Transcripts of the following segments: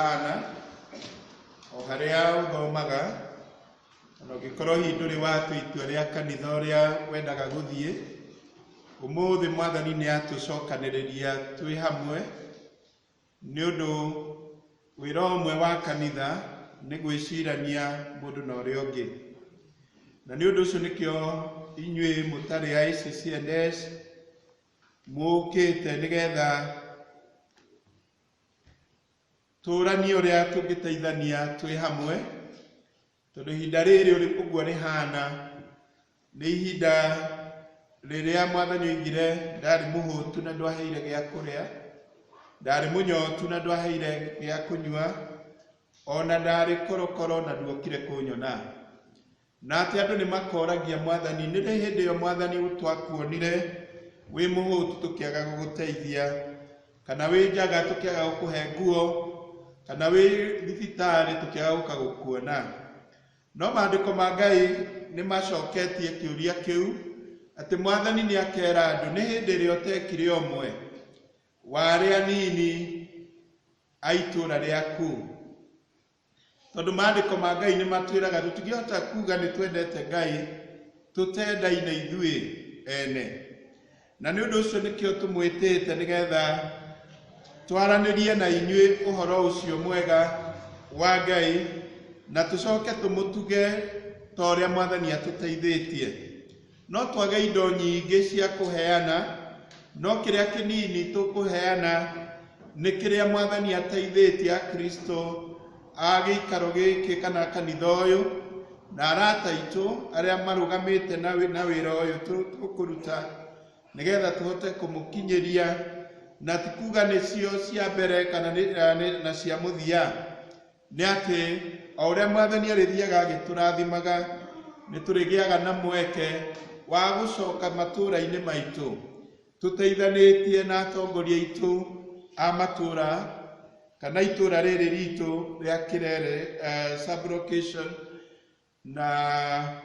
Yohana o haria uthomaga no gikorwo hi nduri watu itua ria kanitha uria wendaga guthie umuthi mwathani ni atucokaniriria twi hamwe ni undu wira umwe wa kanitha ni gwicirania mundu na uria ungi na ni undu ucio nikio inyui mutari ICCNS mukite nigetha turani uria tungiteithania twi hamwe tondu ihinda riri uri uguo rihana ni ihinda riria mwathani oigire ndari muhutu na ndwaheire gia kuria ndari munyotu na ndwaheire gia kunyua ona ndari korokoro na nduokire kunyona na ati andu ni makoragia mwathani ni ri hindi yo mwathani twakuonire wi muhutu tukiaga guguteithia kana wi njaga tukiaga gukuhe nguo kana wi thibitari tukiaga gukagukuona no maandiko ma Ngai ni macoketie kiuria kiu ati mwathani ni akera andu ni hindi ri otekire omwe wari anini aitura riaku tondu maandiko ma Ngai ni matwiraga tutingihota kuga ni twendete Ngai tutendaine ithui ene na ni undu ucio nikio tumwitite nigetha twaranirie na inyui uhoro ucio mwega wa Ngai na tucoke tumutuge toria mwathani atuteithitie no twage indo nyingi cia kuheana no kiria kinini tukuheana ni kiria mwathani ateithitie a Kristo agikaro giki kana kanitha uyu na arata itu aria marugamite na wira uyu tukuruta nigetha tuhote kumukinyiria na tikuga nicio cia mbere kana na cia muthia ni ati auria mwathani arithiaga agiturathimaga ni turigiaga na mweke wa gucoka matura-ini maitu tuteithanitie na atongoria itu a matura kana itura riri ritu ria Kirere sublocation na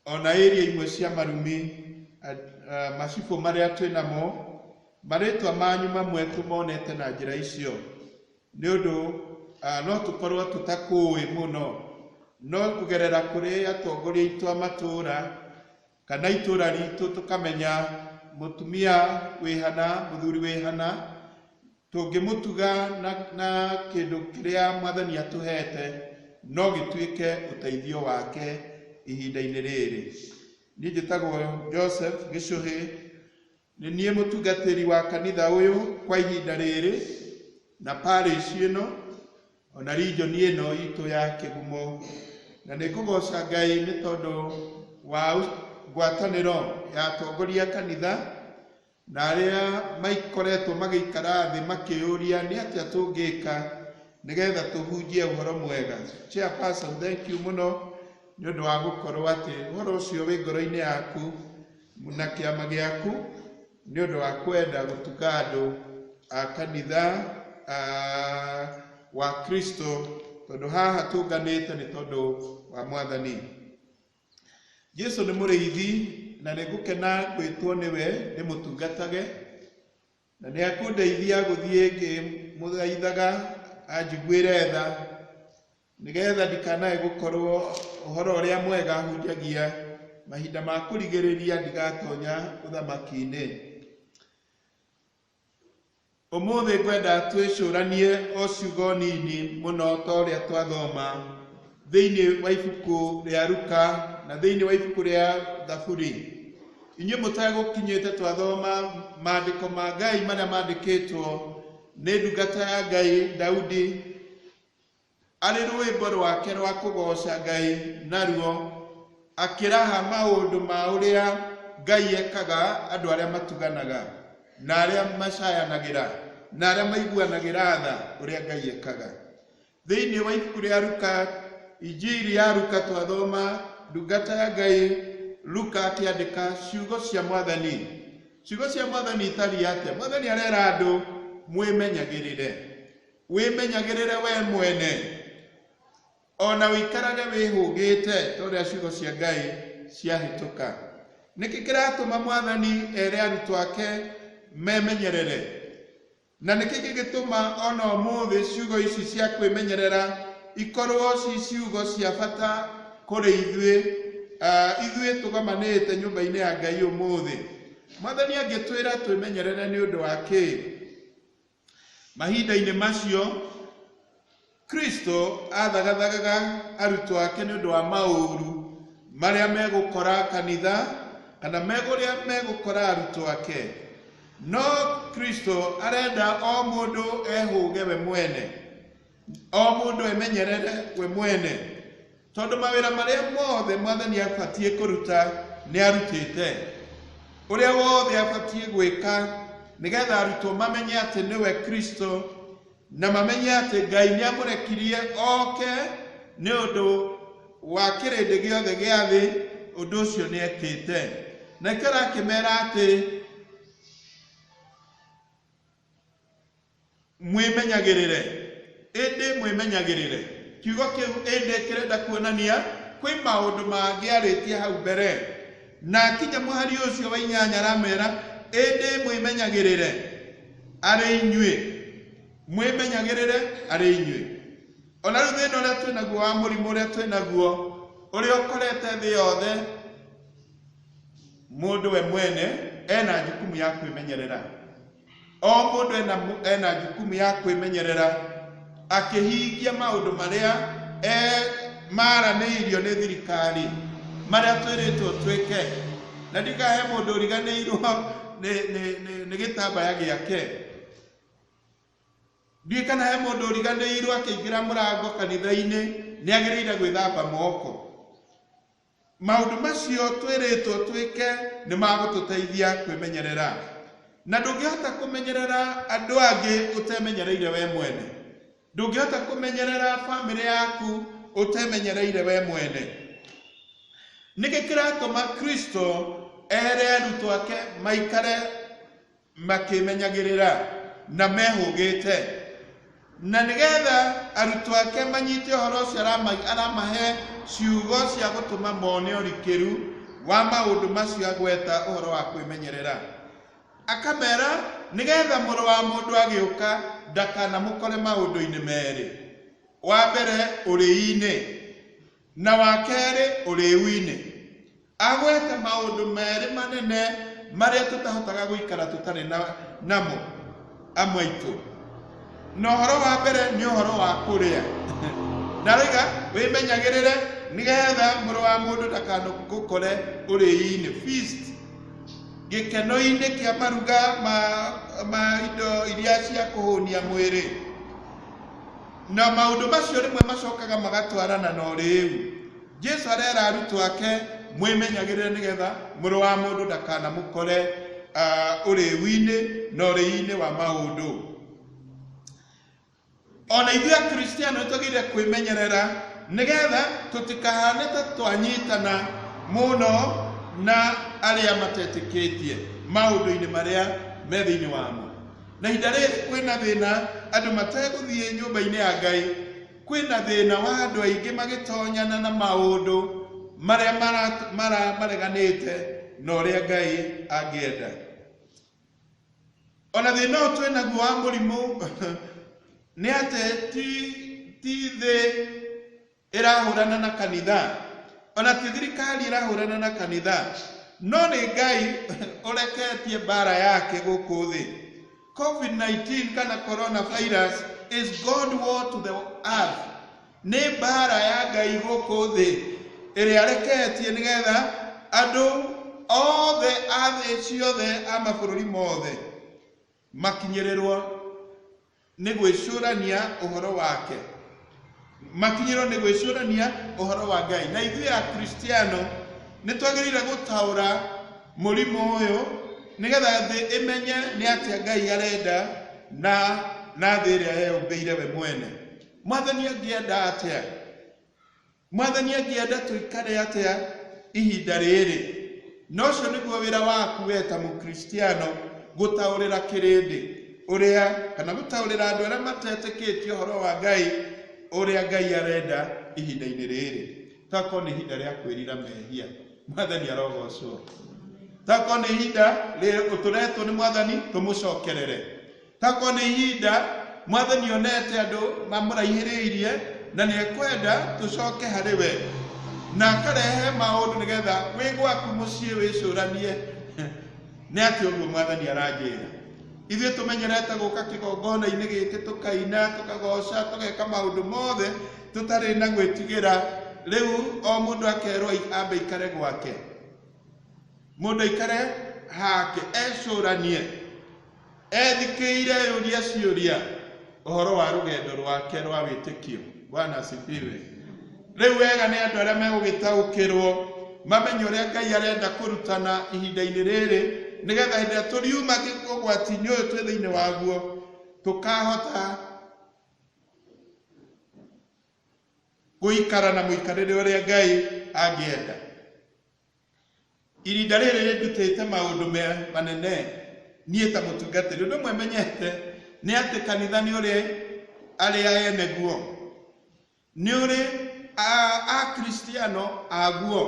ona area imwe cia Marumi macifu maria twinamo maritwa manyu mamwe tumonete na njira icio ni undu no tukorwo tutakui muno no kugerera kuri atongoria itu a matura kana itura ritu tukamenya mutumia wihana muthuri wihana tungimutuga na kindu kiria mwathani atuhete no gituike uteithio wake ihinda-ini riri ni njitagwo Joseph Gicuhi ni nie mutungatiri wa kanitha uyu kwa ihinda riri na parish ino ona region ino itu ya Kigumo na nikugoca Ngai ni tondu wa ngwataniro ya atongoria kanitha na aria maikoretwo magikara thi makiuria ni atia tungika nigetha tuhunjie uhoro mwega. Chairperson, thank you muno ni undu wa gukorwo ati uhoro ucio wi ngoro-ini yaku na kiama giaku ni undu wa kwenda gutuga andu a kanitha wa Kristo tondu haha tunganite ni tondu wa mwathani. Jesu ni muriithi na nigukena gwitwo niwe ni mutungatage na ni akundeithia guthie ngimuthaithaga anjiguire tha nigetha ndikanae gukorwo uhoro uria mwega hunjagia mahinda ma kurigiriria ndigatonya uthamaki-ini. Umuthi ngwenda twicuranie o ciugo nini muno ta uria twathoma thiini wa ibuku ria Luka na thiini wa ibuku ria Thaburi. Inyuĩ mũtegũkinyĩte twathoma maandĩko ma Ngai marĩa mandĩkĩtwo nĩ ndungata ya Ngai Daudi arĩ rwĩmbo rwake rwa kũgoca Ngai naruo akĩraha maũndũ ma ũrĩa Ngai ekaga andũ arĩa matuganaga na arĩa macayanagĩra na arĩa maiguanagĩra tha ũrĩa Ngai ekaga. Thĩinĩ wa ibuku rĩa Luka, Injili ya Luka twathoma ndungata ya Ngai Luka akiandika ciugo cia mwathani. Ciugo cia mwathani itari ate. Mwathani arera andu mwimenyagirire. Wimenyagirire we mwene. Ona wikarage wihugite toria ciugo cia Ngai ciahituka. Niki kiratuma mwathani ere arutwo ake memenyerere. na nĩkĩ gĩtũma ona ũmũthĩ ciugo ici cia kwĩmenyerera ikorwo ci ciugo cia bata kũrĩ ithuĩ tũgomanĩte nyũmba-inĩ ya Ngai ũmũthĩ. Mwathani angĩtwĩra twĩmenyerere nĩ ũndũ wa kĩ? Mahinda-inĩ macio Kristo athagathaga arutwo ake nĩ ũndũ wa maũru marĩa megũkora kanitha kana megũkora arutwo ake. No Kristo arenda o mũndũ ehũge we mwene, o mũndũ emenyerere we mwene, tondũ mawĩra marĩa mothe Mwathani abatiĩ kũruta nĩ arutĩte. Ũrĩa wothe abatiĩ gwĩka nĩgetha arutwo mamenye atĩ nĩwe Kristo na mamenye atĩ Ngai nĩamũrekirie oke nĩ ũndũ wa kĩrĩndĩ gĩothe gĩa thĩ, ũndũ ũcio nĩekĩte. Na kĩrakĩmera atĩ mwĩmenyagĩrĩre, ĩndĩ mwĩmenyagĩrĩre. Kiugo kĩu ĩndĩ kĩrenda kuonania kwĩ maũndũ mangĩ arĩtie hau mbere, na kinya mũhari ũcio wa 8 aramera ĩndĩ mwĩmenyagĩrĩre arĩ inyuĩ, mwĩmenyagĩrĩre arĩ inyuĩ. Ona rĩu thĩna ũrĩa twĩnaguo wa mũrimũ ũrĩa twĩnaguo ũrĩa ũkorete thĩ yothe, mũndũ we mwene ena jukumu ya kwĩmenyerera. O mũndũ ena jukumu ya kwĩmenyerera akĩhingia maũndũ marĩa maranĩirio nĩ thirikari, marĩa twĩrĩtwo twĩke, na ndikahe mũndũ ũriganĩirwo nĩ gĩtambaya gĩake. Ndiũĩ kana he mũndũ ũriganĩirwo akĩingĩra mũrango kanitha-inĩ nĩagĩrĩire gwĩthamba moko. Maũndũ macio twĩrĩtwo twĩke nĩ magũtũteithia kwĩmenyerera, na ndũngĩhota kũmenyerera andũ angĩ ũtemenyereire we mwene. Ndũngĩhota kũmenyerera bamĩrĩ yaku ũtemenyereire we mwene. Nĩkĩ kĩratũma Kristo ere arutwo ake maikare makĩmenyagĩrĩra na mehũgĩte, na nĩgetha arutwo ake manyite ũhoro ũcio aramahe ciugo cia gũtũma mone ũrikĩru wa maũndũ macio agweta ũhoro wa kwĩmenyerera. Akamera nĩgetha mũrũ wa mũndũ agĩũka ndakanamũkore maũndũ-inĩ merĩ, wa mbere ũrĩi-inĩ na wa kerĩ ũrĩu-inĩ. Agwete maũndũ merĩ manene marĩa tũtahotaga gũikara tũtarĩ namo amwe aitũ. Na ũhoro wa mbere nĩ ũhoro wa kũrĩa. Na rĩga wĩmenyagĩrĩre nĩgetha mũrũ wa mũndũ ndakanagũkore ũrĩi-inĩ, feast, gĩkeno-inĩ kĩa maruga ma indo iria cia kũhũnia mwĩrĩ. Na maũndũ macio rĩmwe macokaga magatwarana na ũrĩu. Jesu arera arutwo ake mwĩmenyagĩrĩre nĩgetha mũrũ wa mũndũ ndakanamũkore ũrĩu-inĩ na ũrĩi-inĩ wa maũndũ. Ona ithuĩ Akristiano tũgĩrĩire kwĩmenyerera nĩgetha tũtikahane ta twanyitana mũno na arĩa matetĩkĩtie maũndũ-inĩ marĩa me thĩinĩ wamo. Na ihinda rĩrĩ kwĩna thĩna andũ mategũthiĩ nyũmba-inĩ ya Ngai, kwĩna thĩna wa andũ aingĩ magĩtonyana na maũndũ marĩa mareganĩte na ũrĩa Ngai angĩenda. Ona thĩna ũyũ twĩnaguo wa mũrimũ nĩ atĩ ti thĩ ĩrahũrana na kanitha, ona ti thirikari ĩrahũrana na kanitha, no nĩ Ngai ũreketie mbara yake gũkũ thĩ. COVID-19 kana coronavirus is God war to the earth. Nĩ mbara ya Ngai gũkũ thĩ ĩrĩa areketie nĩgetha andũ othe a thĩ ciothe a mabũrũri mothe makinyĩrĩrwo nĩ gwĩcũrania ũhoro wake, makinyĩrwo nĩ gwĩcũrania ũhoro wa Ngai. Na ithuĩ Akristiano nĩ twagĩrĩire gũtaũra mũrimũ ũyũ nĩgetha thĩ ĩmenye nĩ atĩa Ngai arenda na thĩ ĩrĩa yeũmbĩire we mwene. Mwathani angĩenda atĩa? Mwathani angĩenda tũikare atĩa ihinda rĩrĩ? Na ũcio nĩguo wĩra waku we ta Mũkristiano, gũtaũrĩra kĩrĩndĩ ũrĩa kana gũtaũrĩra andũ arĩa matetĩkĩtie ũhoro wa Ngai ũrĩa Ngai arenda ihinda-inĩ rĩrĩ. Takorwo nĩ ihinda rĩa kwĩrira mehia, Mwathani arogocwo. Takorwo nĩ ihinda tũretwo nĩ Mwathani tũmũcokerere. tako nĩ ihinda mwathani onete andũ mamũraihĩrĩirie na nĩ ekwenda tũcoke harĩ we na akarehe maũndũ nĩgetha wĩ gwaku mũciĩ wĩcũranie nĩ atĩ ũguo mwathani aranjĩra. Ithuĩ tũmenyerete gũka kĩgongona-inĩ gĩkĩ tũkaina tũkagoca tũgeka maũndũ mothe tũtarĩ na gwĩtigĩra. Rĩu o mũndũ akerwo ambe ikare gwake, mũndũ aikare hake ecũranie ethikĩire yũria ciũria ũhoro wa rũgendo rwake rwa wĩtĩkio. Bwana asifiwe. Rĩu wega nĩ andũ arĩa megũgĩtaũkĩrwo mamenye ũrĩa Ngai arenda kũrutana ihinda-inĩ rĩrĩ nĩgetha hĩndĩ ĩrĩa tũriuma ũgwati-inĩ ũyũ twĩ thĩinĩ waguo tũkahota gũikara na mũikarĩre ũrĩa Ngai angĩenda. Ihinda rĩrĩ rĩndutĩte maũndũ manene niĩ ta mũtungatĩri. Ũndũ ũmwe menyete nĩ atĩ kanitha nĩ ũrĩ arĩa ene guo, nĩ ũrĩ akristiano aguo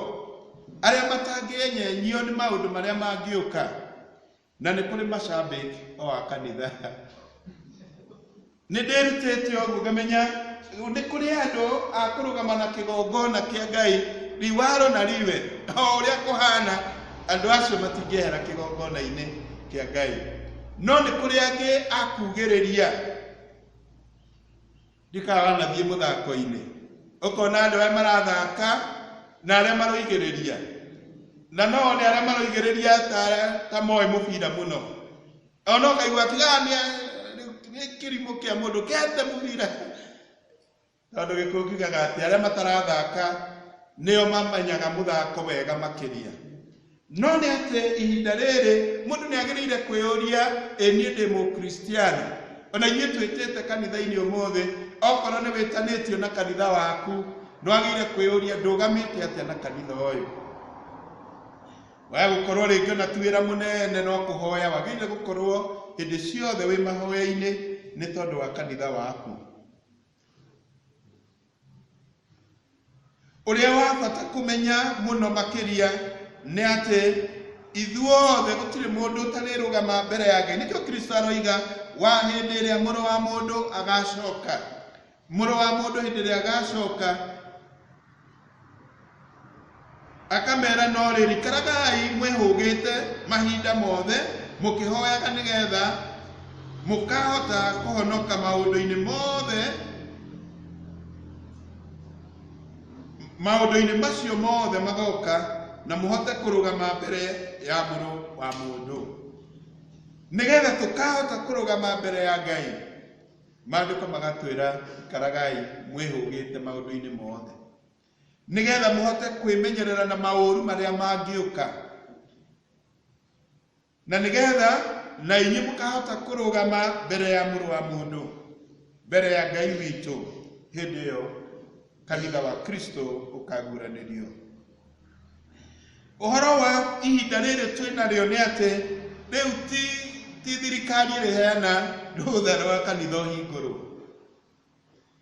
arĩa matangĩenyenyio nĩ maũndũ marĩa mangĩũka, na nĩ kũrĩ macambĩki o a kanitha. Nĩ ndĩrutĩte ũguo ngamenya nĩ kũrĩ andũ a kũrũgama na kĩgongona kĩa Ngai riwaro na riwe o ũrĩa kũhana, andũ acio matingĩehera kĩgongona-inĩ kĩa Ngai. No nĩ kũrĩ angĩ akugĩrĩria ndikawanathiĩ mũthako-inĩ ũkona andũ arĩa marathaka na arĩa maroigĩrĩria, na no nĩ arĩa maroigĩrĩria ta moe mũbira mũno, ona ũkaigua tigania nĩ kĩrimũ kĩa mũndũ kĩate mũbira, tondũ gĩkũyũ kiugaga atĩ arĩa matarathaka nĩo mamenyaga mũthako wega makĩria. No nĩ atĩ ihinda rĩrĩ mũndũ nĩ agĩrĩire kwĩyũria niĩ ndĩ mũkristiano. Ona inyuĩ twĩtĩte kanitha-inĩ ũmũthĩ, okorwo nĩ wĩtanĩtio na kanitha waku nĩ wagĩrĩire kwĩyũria ndũgamĩte atĩa na kanitha ũyũ. Waya gũkorwo rĩngĩ ona ti wĩra mũnene no kũhoya, wagĩrĩire gũkorwo hĩndĩ ciothe wĩ mahoya-inĩ nĩ tondũ wa kanitha waku. Ũrĩa wa bata kũmenya mũno makĩria nĩ atĩ ithuothe gũtirĩ mũndũ ũtarĩrũgama mbere ya Ngai. Nĩkĩo Kristo aroiga wa hĩndĩ ĩrĩa mũrũ wa mũndũ agacoka, mũrũ wa mũndũ hĩndĩ ĩrĩa agacoka akamera no ririkanagai mwĩhũgĩte mahinda mothe mũkĩhoyaga nĩgetha mũkahota kũhonoka maũndũ-inĩ mothe, maũndũ-inĩ macio mothe magoka na mũhote kũrũgama mbere ya mũrũ wa mũndũ. Nĩgetha tũkahota kũrũgama mbere ya Ngai, maandĩko magatwĩra ikaragai mwĩhũgĩte maũndũ-inĩ mothe, nĩgetha mũhote kwĩmenyerera na maũru marĩa mangĩũka, na nĩgetha na inyuĩ mũkahota kũrũgama mbere ya mũrũ wa mũndũ, mbere ya Ngai witũ hĩndĩ ĩyo kanitha wa Kristo ũkaguũranĩrio. Ũhoro wa ihinda rĩrĩ twĩnarĩo nĩ atĩ rĩu ti thirikari ĩrĩheana rũtha rwa kanitha ũhingũrwo,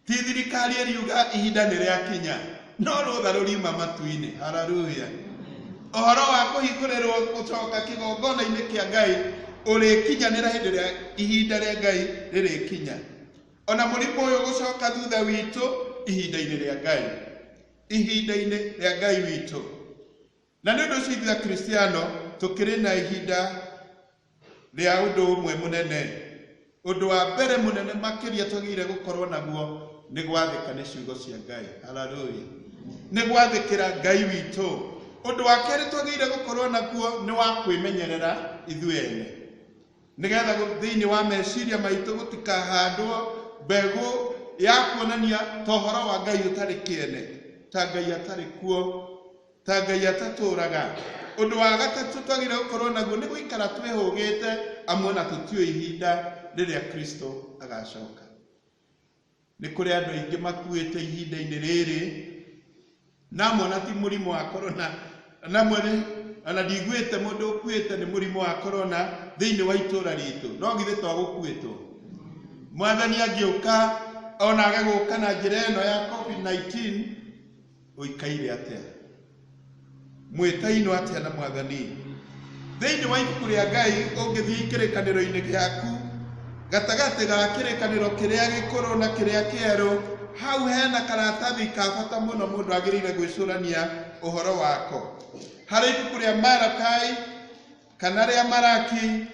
ti thirikari ĩriuga ihinda nĩ rĩakinya, no rũtha rũriuma matu-inĩ. Haleluya. Ũhoro wa kũhingũrĩrwo gũcoka kĩgongona-inĩ kĩa Ngai ũrĩkinyanĩra hĩndĩ ĩrĩa ihinda rĩa Ngai rĩrĩkinya. Ona mũrimũ ũyũ gũcoka thutha witũ ihinda-inĩ rĩa Ngai, ihinda-inĩ rĩa Ngai witũ. Na nĩ ũndũ ũcio ithuĩ akristiano tũkĩrĩ na ihinda rĩa ũndũ ũmwe mũnene. Ũndũ wa mbere mũnene makĩria twagĩrĩire gũkorwo naguo nĩ gwathĩka nĩ ciugo cia Ngai. Haleluya. Nĩ gwathĩkĩra Ngai witũ. Ũndũ wa kerĩ twagĩrĩire gũkorwo naguo nĩ wa kwĩmenyerera ithuĩ ene, nĩgetha thĩinĩ wa meciria maitũ gũtikahandwo mbegũ ya kuonania ta ũhoro wa Ngai ũtarĩ kĩene, ta Ngai atarĩ kuo, ta Ngai atatũũraga. Ũndũ wa gatatũ twagĩrĩire gũkorwo naguo nĩ gũikara twĩhũgĩte amwe na tũtiũĩ ihinda rĩrĩa Kristo agacoka. Nĩ kũrĩ andũ aingĩ makuĩte ihinda-inĩ rĩrĩ, na mwana ti mũrimũ wa corona, na mwene ana ndigwĩte mũndũ ũkuĩte nĩ mũrimũ wa corona thĩinĩ wa itũũra ritũ, no githĩ twagũkuĩtwo. Mwathani angĩũka ona age gũka na njĩra ĩno ya COVID-19 ũikaire atĩa, mwĩtainwo atĩa na Mwathani. Thĩinĩ wa ibuku rĩa Ngai ũngĩthiĩ kĩrĩkanĩro-inĩ gĩaku gatagate ga kĩrĩkanĩro kĩrĩa gĩkũrũ na kĩrĩa kĩerũ hau hena karatathi ka bata mũno mũndũ agĩrĩire gwĩcũrania ũhoro wako. Harĩ ibuku rĩa Malakai kana rĩa Malaki,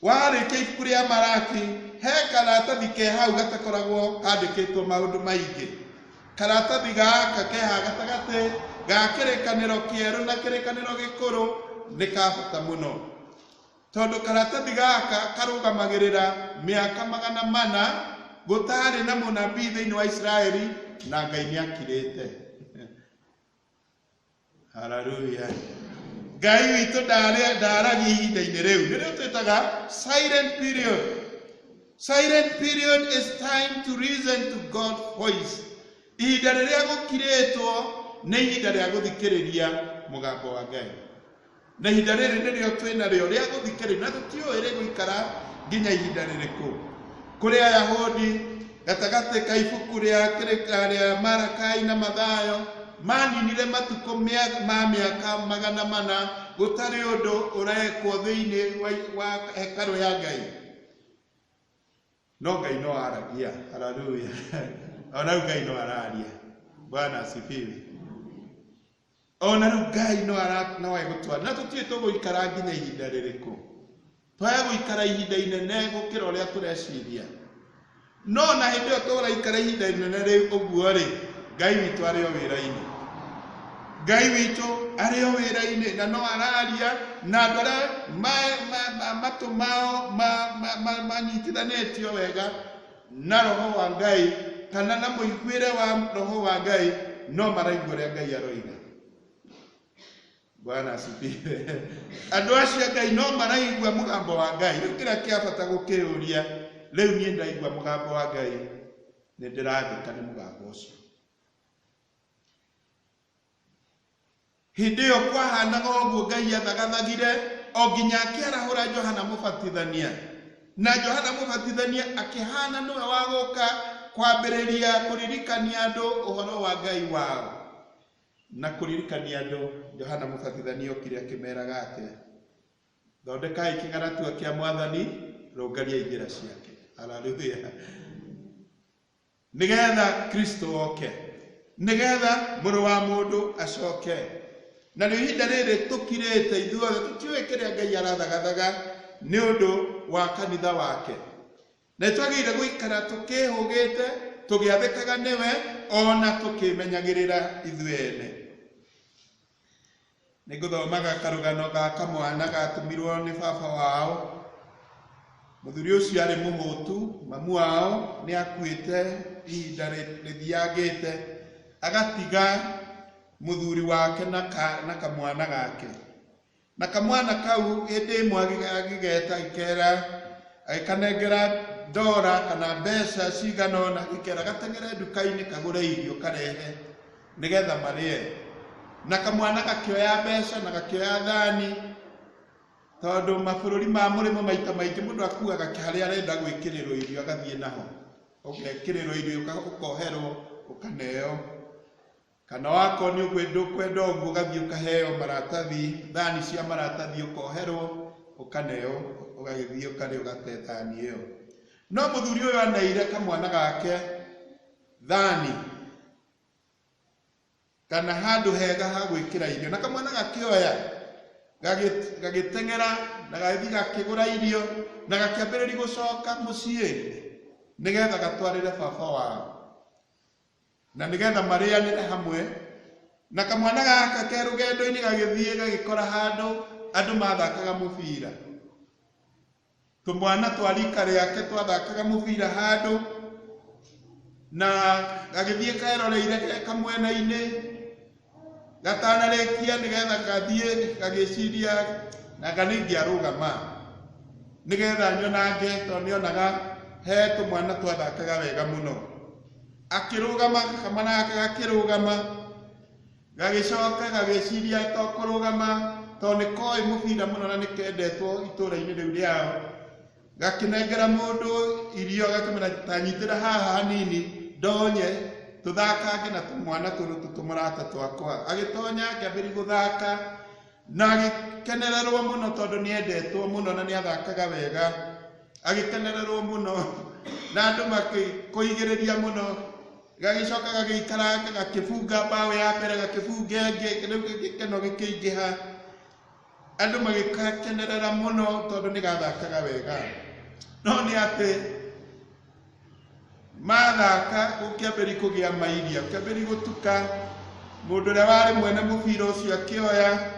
warĩkia ibuku rĩa Malaki, he karatathi ke hau gatakoragwo kandĩkĩtwo maũndũ maingĩ. Karatathi gaka ke ha gatagate ga kĩrĩkanĩro kĩerũ na kĩrĩkanĩro gĩkũrũ nĩ ka bata mũno, tondũ karatathi gaka karũgamagĩrĩra mĩaka 400 gũtarĩ na mũnabii thĩinĩ wa Israeli na Ngai nĩakirĩte. Hallelujah. Ngai witũ ndaragia ihinda-inĩ rĩu, nĩrĩo twĩtaga silent period. Silent period is time to listen to God's voice. Ihinda rĩrĩa gũkirĩtwo nĩ ihinda rĩa gũthikĩrĩria mũgambo wa Ngai. Na ihinda rĩrĩ nĩrĩo twĩnarĩo rĩa gũthikĩrĩria, na tũtiũĩ rĩgũikara nginya ihinda rĩrĩkũ. Kũrĩ Ayahudi gatagate ka ibuku rĩa Malakai na Mathayo maninire matukũ ma mĩaka 400 gũtarĩ ũndũ ũrekwo thĩinĩ wa hekarũ ya Ngai. No Ngai no aragia. Hallelujah. Ona Ngai no araria. Bwana asifiwe. Ona Ngai no egũtwara, na tũtiĩ tũgũikara nginya ihinda rĩrĩkũ. Twaya gũikara ihinda inene gũkĩra ũrĩa tũreciria. No na hĩndĩ ĩyo tũraikara ihinda inene rĩu ũguo rĩ, Ngai witũ arĩ o wĩra-inĩ. Ngai witũ arĩ o wĩra-inĩ na no araria na andũ arĩa matũ mao manyitithanĩtio wega na Roho wa Ngai kana na mũiguĩre wa Roho wa Ngai no maraigua ũrĩa Ngai aroiga. Bwana asifiwe. Andũ acio Ngai no maraigua mũgambo wa Ngai. Rĩu kĩrĩa kĩa bata gũkĩũria, rĩu niĩ ndaigua mũgambo wa Ngai, nĩ ndĩrathĩka nĩ mũgambo ũcio. Hĩndĩ ĩyo kwahanaga ũguo Ngai athagathagire o nginya akĩarahũra Johana Mũbatithania. Na Johana Mũbatithania akĩhana nĩwe wa gũka kwambĩrĩria kũririkania andũ ũhoro wa Ngai wao. Na kũririkania andũ, Johana Mũbatithania okire akĩmeraga atĩa? Thondekai kĩgaratua kĩa Mwathani, rũngariai njĩra ciake. Hallelujah. Nĩgetha Kristo oke, nĩgetha mũrũ wa mũndũ acoke. Na nĩ ihinda rĩrĩ tũkirĩte ithuothe, tũtiũĩ kĩrĩa Ngai arathagathaga nĩ ũndũ wa kanitha wake. Na twagĩrĩire gũikara tũkĩhũgĩte, tũgĩathĩkaga nĩwe, ona tũkĩmenyagĩrĩra ithuĩ ene. Nĩngũthomaga karũgano ga kamwana gatũmirwo nĩ baba wao. Mũthuri ũcio arĩ mũhũtu, mamu wao nĩ akuĩte ihinda rĩthiangĩte, agatiga mũthuri wake na kamwana gake. Na kamwana kau hĩndĩ ĩmwe agĩgeta gĩkera, agĩkanengera ndora kana mbeca cigana ũna, gĩkera gateng'ere nduka-inĩ kagũre irio karehe nĩgetha marĩe. Na kamwana gakĩoya mbeca na gakĩoya thani, tondũ mabũrũri ma mũrĩmo maita maingĩ mũndũ akuaga harĩa arenda gwĩkĩrĩrwo irio agathiĩ naho. Ũgekĩrĩrwo irio ũkoherwo ũkaneo. Kana wako nĩ ũkwenda ũguo ũgathiĩ ũkaheo maratathi, thani cia maratathi ũkoherwo ũkaneo, ũgagĩthiĩ ũkarĩa ũgate thani ĩyo. No mũthuri ũyũ aneire kamwana gake thani kana handũ hega ha gwĩkĩra irio, na kamwana gakĩoya gagĩteng'era na gagĩthiĩ gakĩgũra irio na gakĩambĩrĩria gũcoka mũciĩ nĩgetha gatwarĩre baba wao na nĩgetha marĩanĩre hamwe. Na kamwana gaka ke rũgendo-inĩ gagĩthiĩ gagĩkora handũ andũ mathakaga mũbira. Tũmwana twa rika rĩake twathakaga mũbira handũ, na gagĩthiĩ keroreire kamwena-inĩ gatanarĩkia nĩgetha gathiĩ gagĩciria na nganĩingĩarũgama nĩgetha nyonange, tondũ nĩonaga he tũmwana twathakaga wega mũno. Akĩrũgama, kamwana gake gakĩrũgama, gagĩcoka gagĩciria tokũrũgama tondũ nĩkoĩ mũbira mũno na nĩkendetwo itũũra-inĩ rĩu rĩao. Gakĩnengera mũndũ irio, gakĩmera tanyitĩra haha hanini ndonye tũthakange na tũmwana tũrũ tũmũrata twakwa. Agĩtonya akĩambĩrĩria gũthaka na agĩkenererwo mũno tondũ nĩendetwo mũno na nĩathakaga wega. agikenererwo muno na andu makikuigereria muno gagicoka gagikaranga gakibunga mbawe ya mbere gakibunga gikeno gikiingiha andu magikakenerera muno tondu ni gathakaga wega no ni ati mathaka ukiambiri kugia mairia ukiambiri gutuka mundu ria wari mwene mubira ucio akioya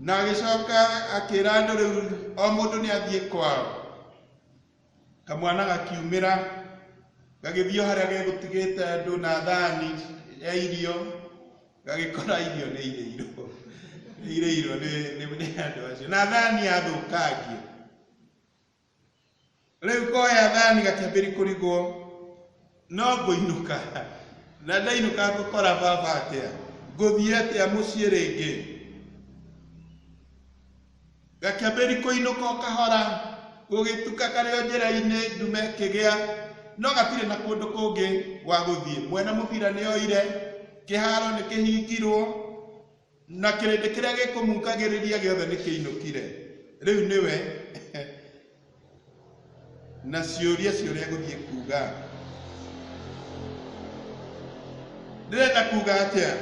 na agicoka akira andu riu o mundu ni athie kwao kamwana gakiumira gagithio haria gegutigite andu na thani ya irio gagikora irio ni ireiro ni andu acio na thani yathukangio riu koya thani gakiambiri kurigwo no nguinuka na ndainuka gukora baba atia nguthie atia mucii ringi gakiambiri kuinuka kahora gugituka kario njira-ini ndume kigia no gatire na kundu kungi wa guthie mwena mubira ni oire kiharo ni kihingirwo na kirindi kiria gikumungagiriria giothe ni kiinukire riu niwe na ciuria guthie kuga ndirenda kuga atia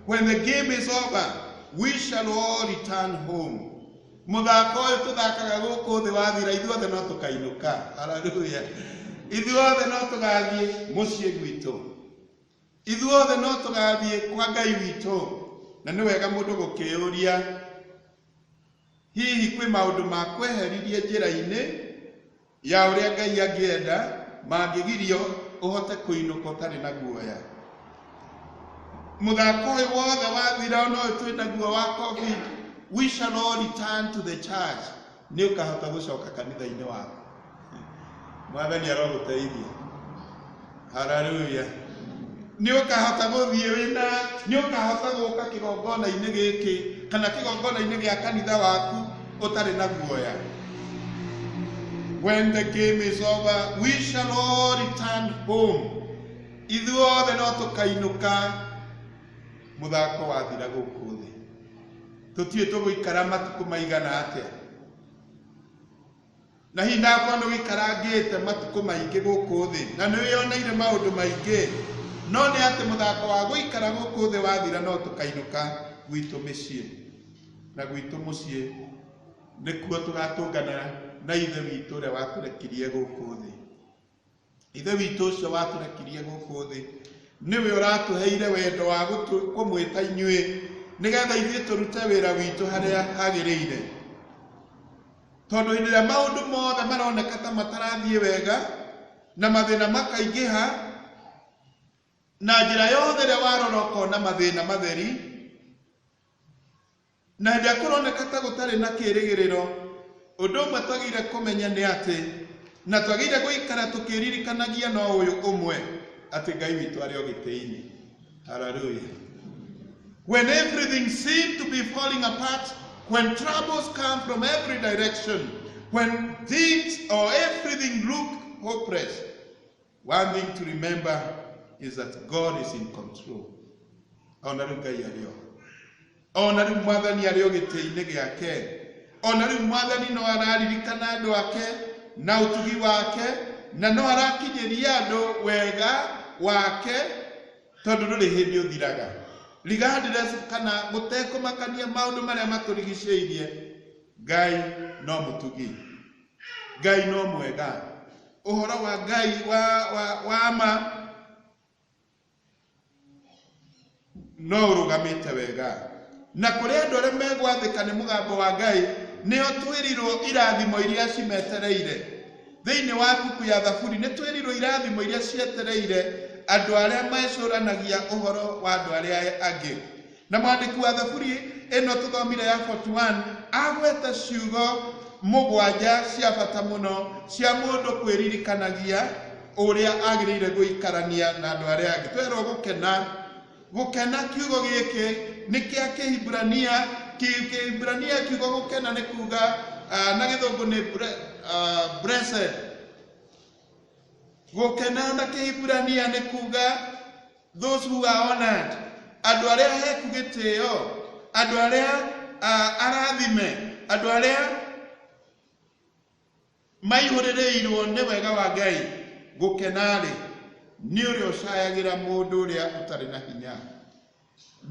when the game is over we shall all return home muthako uyu tuthakaga guku thi wathira ithuothe no tukainuka haleluya ithuothe no tugathie mucii gwitu ithuothe no tugathie kwa Ngai witu na ni wega mundu gukiuria hihi kwi maundu ma kweheririe njira-ini ya uria Ngai angienda mangigirio uhote kuinuka utari na guoya muthako uyu wothe wathira no twina guo wa covid we shall all return to the church ni ukahota gucoka kanitha-ini waku mwathani aroguteithia haleluya ni ukahota guthie wina ni ukahota guka kigongona-ini giki kana kigongona-ini gia kanitha waku utari na guoya when the game is over we shall all return home ithuothe no tukainuka muthako wathira guku thi tutie tuguikara matuku maigana atia na hina kwa no ikarangite matuku maingi guku thi na ni wioneire maundu maingi no ni ati muthako wa guikara guku thi wathira no tukainuka gwitu micii na gwitu mucii nikuo tugatungana na ithe witu ria waturekirie guku thi ithe witu ucio waturekirie guku thi niwe uratuheire wendo wa kumwita inyui nigetha ithuĩ turute wĩra witũ harĩa hagĩrĩire tondu hĩndĩ ĩrĩa maũndũ mothe maroneka ta matarathiĩ wega na mathĩna makaingĩha na njĩra yothe ĩrĩa warora ũkona mathĩna matheri na hĩndĩ ĩrĩa kũroneka ta gũtarĩ na kĩĩrĩgĩrĩro ũndũ ũmwe twagĩrĩire kũmenya nĩ atĩ na twagĩrĩire gũikara tũkĩririkanagia no ũyũ ũmwe atĩ Ngai witũ arĩ o gĩtĩ-inĩ haleluya when everything seemed to be falling apart, when troubles come from every direction, when things or everything look hopeless, one thing to remember is that God is in control. Ona riu Ngai ario. Ona riu mwathani ario gĩtĩ-inĩ gĩake. Ona riu mwathani no araririkana andũ ake na ũtugi wake na no arakinyĩria andũ wega wake tondu ndũrĩ hĩndĩ ũthiraga. Regardless kana gutekumakania maundu maria maturigicĩirie Ngai no mutugi Ngai no mwega uhoro wa Ngai wa ma no urugamite wega na kuri andu aria megwathika ni mugambo wa Ngai nio twirirwo irathimo iria cimetereire thiini wa buku ya Thaburi ni twirirwo irathimo iria cietereire andu aria mecuranagia uhoro wa andu aria angi na mwandiki wa Thaburi ino tuthomire ya 41 agweta ciugo mugwanja cia bata muno cia mundu kwiririkanagia uria agirire guikarania na andu aria angi twero gukena kiugo giki ni kia Kihibrania kiugo gukena ni kuga na githungu ni blessed gukena na Kihibrania ni kuga those who are honored andu aria heku gitio andu aria arathime andu aria maihũrĩrĩirwo nĩ wega wa Ngai gũkenarĩ nĩ ũrĩa ũcayagĩra mũndũ ũrĩa ũtarĩ na hinya,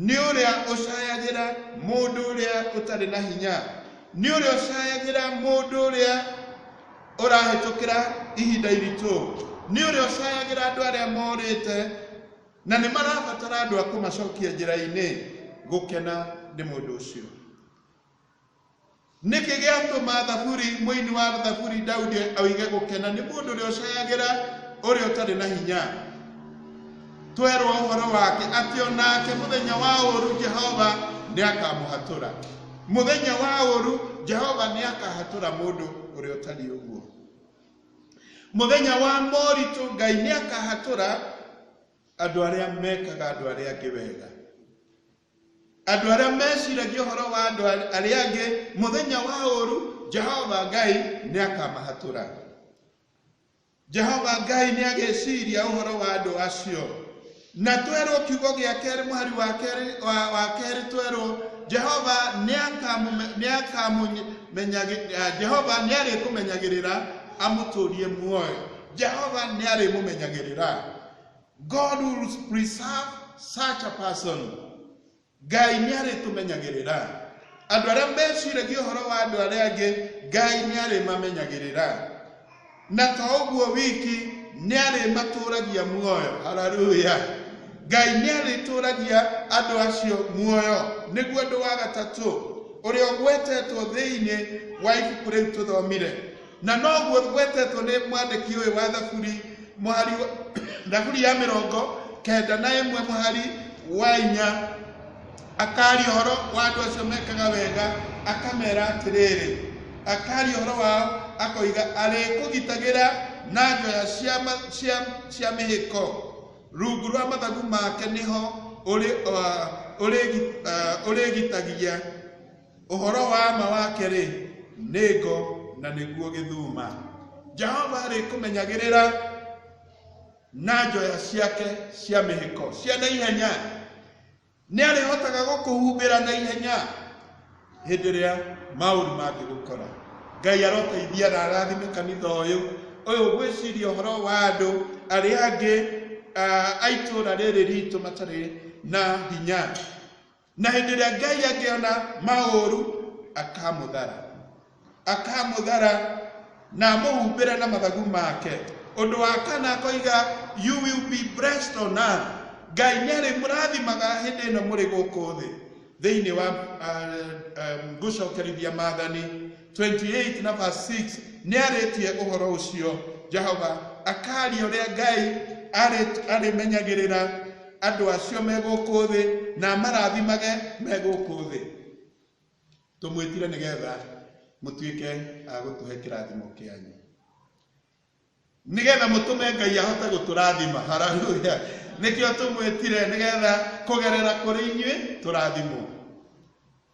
nĩ ũrĩa ũcayagĩra mũndũ ũrĩa ũtarĩ na hinya, nĩ ũrĩa ũcayagĩra mũndũ ũrĩa ũrahĩtũkĩra ihinda iritũ, nĩ ũrĩa ũcayagĩra andũ arĩa morĩte na nĩ marabatara andũ a kũmacokia njĩra-inĩ. Gũkena nĩ mũndũ ũcio. Nĩkĩ gĩatũma thaburi, mũini wa thaburi Daudi oige gũkena nĩ mũndũ ũrĩa ũcayagĩra ũrĩa ũtarĩ na hinya. Twerwo ũhoro wake atĩ onake mũthenya wa ũũru Jehova nĩakamũhatũra. Mũthenya wa ũũru Jehova nĩakahatũra mũndũ ũrĩa ũtarĩ ũguo. Mũthenya wa moritũ Ngai nĩakahatũra andũ arĩa mekaga andũ arĩa angĩ wega, andũ arĩa meciragia ũhoro wa andũ arĩa angĩ. Mũthenya wa ũũru Jehova Ngai nĩakamahatũra. Jehova Ngai nĩageciria ũhoro wa andũ acio. Na twerwo kiugo gĩa kerĩ, mũhari wa kerĩ twerwo Jehova Jehova nĩarĩkũmenyagĩrĩra amũtũrie muoyo. Jehova nĩarĩmũmenyagĩrĩra. God will preserve such a person. Ngai nĩarĩtũmenyagĩrĩra. Andũ arĩa meciragia ũhoro wa andũ arĩa angĩ Ngai nĩarĩmamenyagĩrĩra. Na to ũguo wiki nĩarĩmatũragia muoyo. Haleluya. Ngai nĩarĩtũragia andũ acio muoyo. Nĩguo ũndũ wa gatatũ ũrĩa ũgwetetwo thĩinĩ wa ibuku rĩu tũthomire, na noguo gwetetwo nĩ mwandĩki ũyũ wa thaburi, thaburi ya 91 mũhari wa 4. Akaria ũhoro wa andũ acio mekaga wega, akamera atĩrĩrĩ, akaria ũhoro wao akoiga arĩkũgitagĩra na njoya cia mĩhĩko, rungu rwa mathagu make nĩho ũrĩgitagia. Ũhoro wa ma wake-rĩ nĩ ngo na nĩguo gĩthuma. Jehova arĩkũmenyagĩrĩra na njoya ciake cia mĩhĩko cia naihenya. Nĩarĩhotaga gũkũhumbĩra naihenya hĩndĩ ĩrĩa maũru mangĩgũkora. Ngai aroteithia na arathime kanitha ũyũ gwĩciria ũhoro wa andũ arĩa angĩ a itũũra rĩrĩ ritũ matarĩ na hinya. Na hĩndĩ ĩrĩa Ngai angĩona maũru akamũthara na amũhumbĩre na mathagu make. Ũndũ wa kana akoiga you will be blessed on earth. Ngai nĩarĩmũrathimaga hĩndĩ ĩno mũrĩ gũkũ thĩ. Thĩinĩ wa gũcokerithia Maathani 28 na verse 6 nĩarĩtie ũhoro ũcio. Jehova akaria ũrĩa Ngai arĩmenyagĩrĩra andũ acio me gũkũ thĩ na marathimage me gũkũ thĩ. Tũmwĩtire nĩgetha mũtuĩke a gũtũhe kĩrathimo kĩanyu, nĩgetha mũtũme Ngai ahote gũtũrathima. Haleluya. Nĩkĩo tũmwĩtire nĩgetha kũgerera kũrĩ inyuĩ tũrathimwo.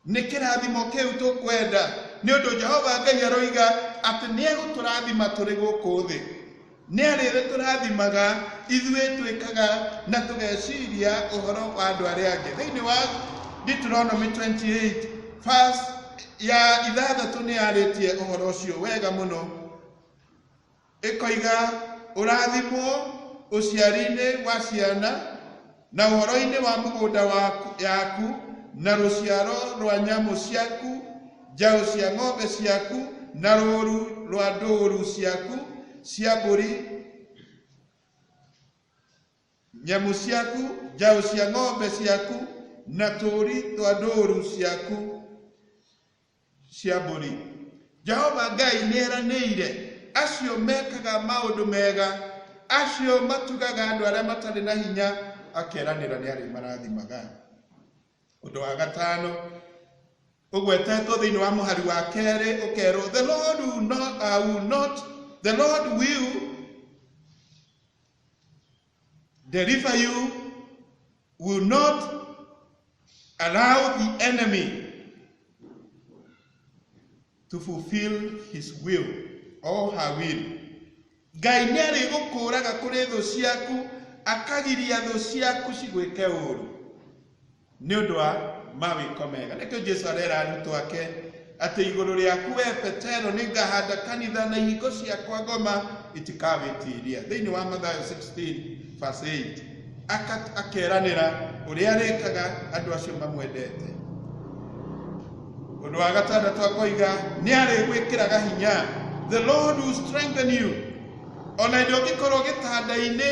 Nĩ kĩrathimo kĩu tũkwenda, nĩ ũndũ Jehova Ngai aroiga atĩ nĩegũtũrathima tũrĩ gũkũ thĩ. Nĩarĩtũrathimaga ithuĩ twĩkaga na tũgeciria ũhoro wa andũ arĩa angĩ. Thĩinĩ wa Deuteronomy 28 verse ya 6 nĩarĩtie ũhoro ũcio wega mũno. Ĩkoiga ũrathimwo ũciari-inĩ wa ciana na ũhoro-inĩ wa mũgũnda yaku na rũciaro rwa nyamũ ciaku, njaũ cia ng'ombe ciaku na rũũru rwa ndũũru ciaku cia mbũri, nyamũ ciaku, njaũ cia ng'ombe ciaku na tũũri twa ndũũru ciaku cia mbũri. Jehova Ngai nĩeranĩire acio mekaga maũndũ mega, acio matugaga andũ arĩa matarĩ na hinya, akeranĩra nĩarĩmarathimaga. Ũndũ wa gatano ũgwetetwo thĩinĩ wa mũhari wa kerĩ ũkerwo the Lord will deliver you, will not allow the enemy to fulfill his will or her will. Ngai nĩarĩgũkũraga kũrĩ thũ ciaku, akagiria thũ ciaku cigwĩke ũũru nĩ ũndũ wa mawĩko mega. Nĩkĩo Jesũ arera arutwo ake ati iguru riaku we Petero ningahanda kanitha na ihingo ciakwa ngoma itikawitiria. Thiini wa Mathayo 16 verse 8 akeranira uria arikaga andu acio mamwendete. Undu wa gatandatu akoiga ni arigwikiraga hinya. The Lord will strengthen you. Ona ndio gikorwo gitanda-ini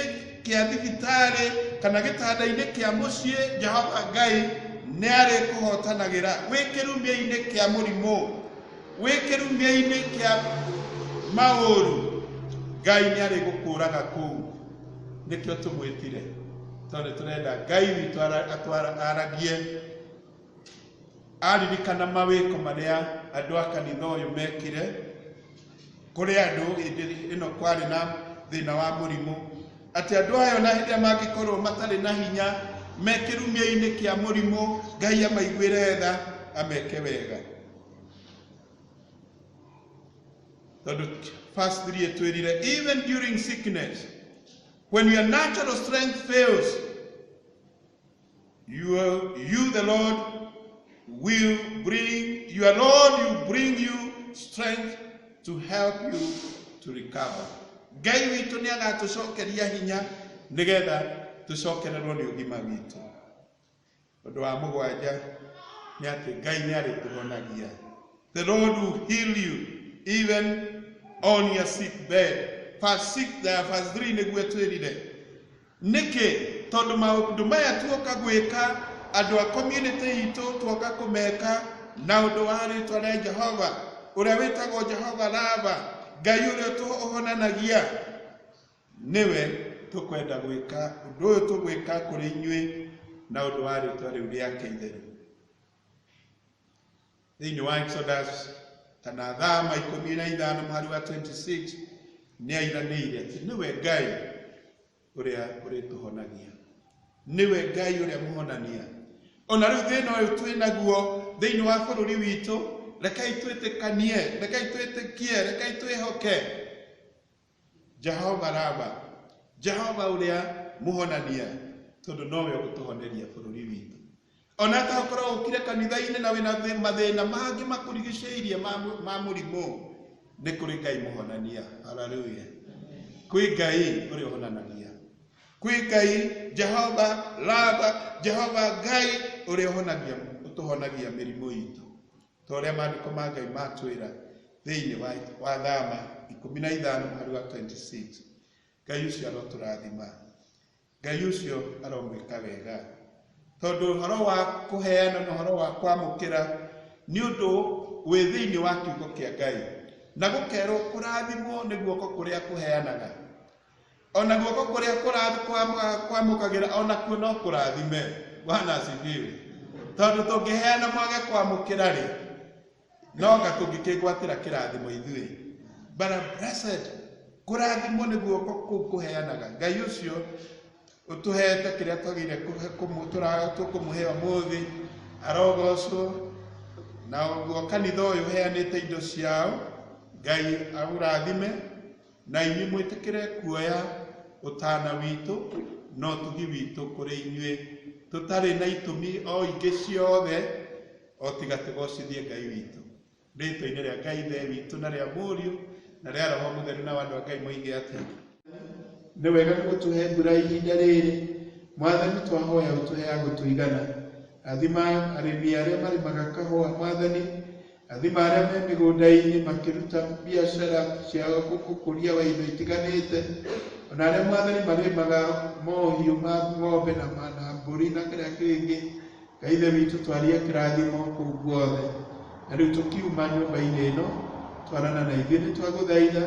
kia thibitari kana gitanda-ini kia mucii, Jehova Ngai ni arikuhotanagira. Wikirumia-ini kia murimu, wikirumia-ini kia mauru, Ngai ni arigukuraga kuu. Nikio tumwitire tondu turenda Ngai witu aragie aririkana mawiko maria andu a kanitha uyu mekire kuri andu ino kwari na thina wa murimu, ati andu ayo na hindi mangikorwo matari na hinya mekirumia-ini kia murimu, Ngai amaiguire tha ameke wega. Tondu verse 3 etwirire, even during sickness, when your natural strength fails, you the Lord will bring you strength to help you to recover. Ngai witu ni agatucokeria hinya nigetha tucokererwo ni ugima witu. Undu wa mugwanja ni ati Ngai ni arituhonagia. The Lord will heal you even on your sick bed. Verse 3 niguo twirire. Niki tondu maundu maya tuoka gwika andu a community itu tuoka kumeka na undu wa ritwa ria Jehova uria witagwo Jehova Rafa, Ngai uria tuhonanagia, niwe tukwenda gwika undu uyu tugwika kuri inyui na undu wa ritwa riu riake itheru. Thiini wa Exodus kana Thama 15 mweri wa 26 ni airanĩire ati niwe Ngai uria urituhonagia, niwe Ngai uria muhonania. Ona riu thina uyu twinaguo thiini wa bururi witu, rekai twitikanie, rekai twitikie, rekai twihoke Jehova Rafa, Jehova uria muhonania, tondu nowe ugutuhoneria bururi witu. Ona ta ukorwo ukire kanitha-ini na wina mathina mangi makurigicĩirie ma murimu, ni kuri Ngai muhonania. Hallelujah. Kwi Ngai uri uhonanagia, kwi Ngai Jehova Rafa, Jehova Ngai uri uhonagia, utuhonagia mirimu itu. Toria maandiko ma Ngai matwira thiini wa Thama 15 mweri wa 26. Ngai ucio aroturathima, Ngai ucio aromwika wega, tondu uhoro wa kuheana na uhoro wa kwamukira ni undu wi thiini wa kiugo kia Ngai, na gukerwo kurathimwo ni guoko kuria kuheanaga, ona guoko kuria kwamukagira ona kuo no kurathime. Bwana asifiwe. Tondu tungiheana mwage kwamukira ri noga tungikigwatira kirathimo ithui, but blessed kurathimwo ni guoko kuu kuheanaga. Ngai ucio utuhete kiria twagire tukumuhea muthi arogocwo na uguo kanitha uyu heanite indo ciao. Ngai aurathime na inyi mwitikire kuoya utana witu no tugi witu kuri inyui tutari na itumi o ingi ciothe o tiga tugocithie Ngai witu. Ritwa-ini ria Ngai the witu na ria Muriu na ria Roho Mutheru na wandu wa Ngai moige atia. Ni wega gutuhe mbura ihinda riri. Mwathani twahoya utuheaga gutuigana. Athima arimi aria marimaga kahua Mwathani, athima aria me migunda-ini makiruta biashara ciao gukuria wa indo itiganite, ona aria Mwathani marimaga mohiu ma ng'ombe na mburi na kiria kingi. Ngai the witu twaria kirathimo kuu guothe. Na riu tukiuma nyumba-ini ino twarana na ithuĩ nĩ twagũthaitha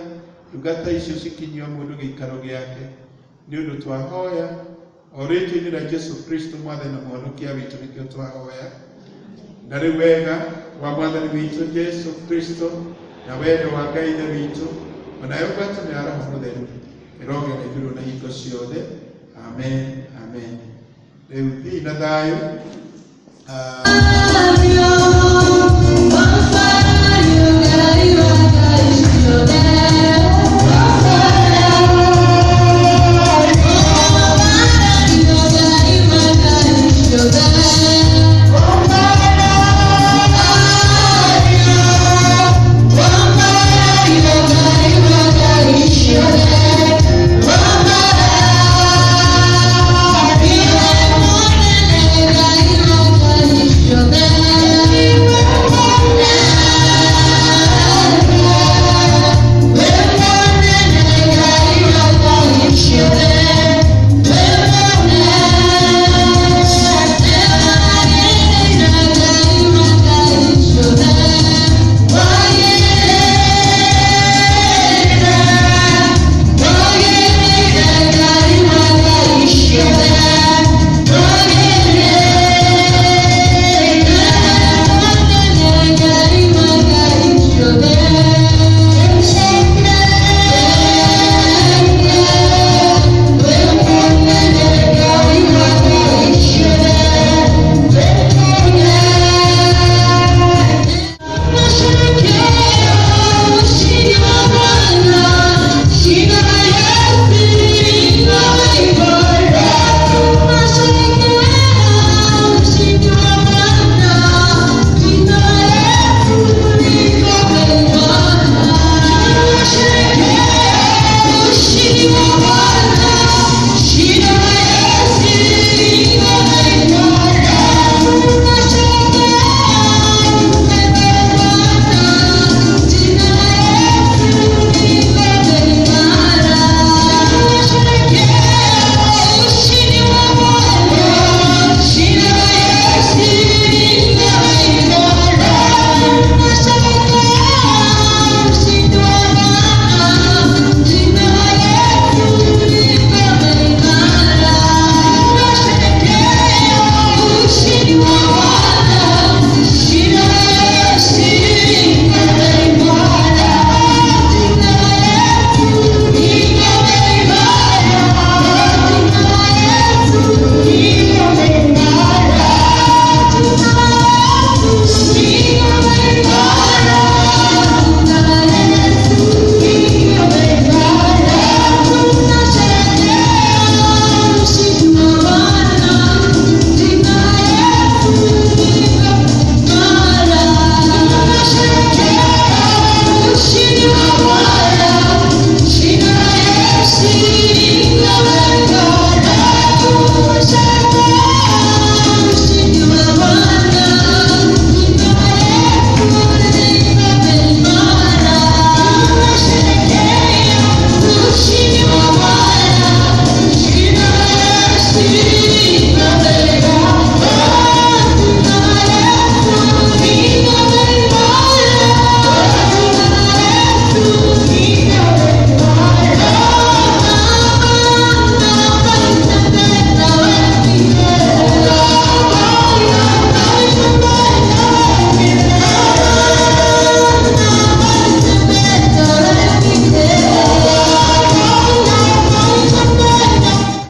ndungata icio cikinyio mũndũ gĩikaro gĩake, nĩ ũndũ twahoya o rĩtwa-inĩ rĩa Jesu Kristo Mwathani na Mwonokia witũ nĩkĩo twahoya. Na rĩu wega wa Mwathani witũ Jesu Kristo na wendo wa Ngai ithe witũ ona ũgwatania ya Roho Mũtheru ĩroge na igũrũ na hingo ciothe. Amen, amen. Rĩu thiĩ na thayũ. Yeah. Amen.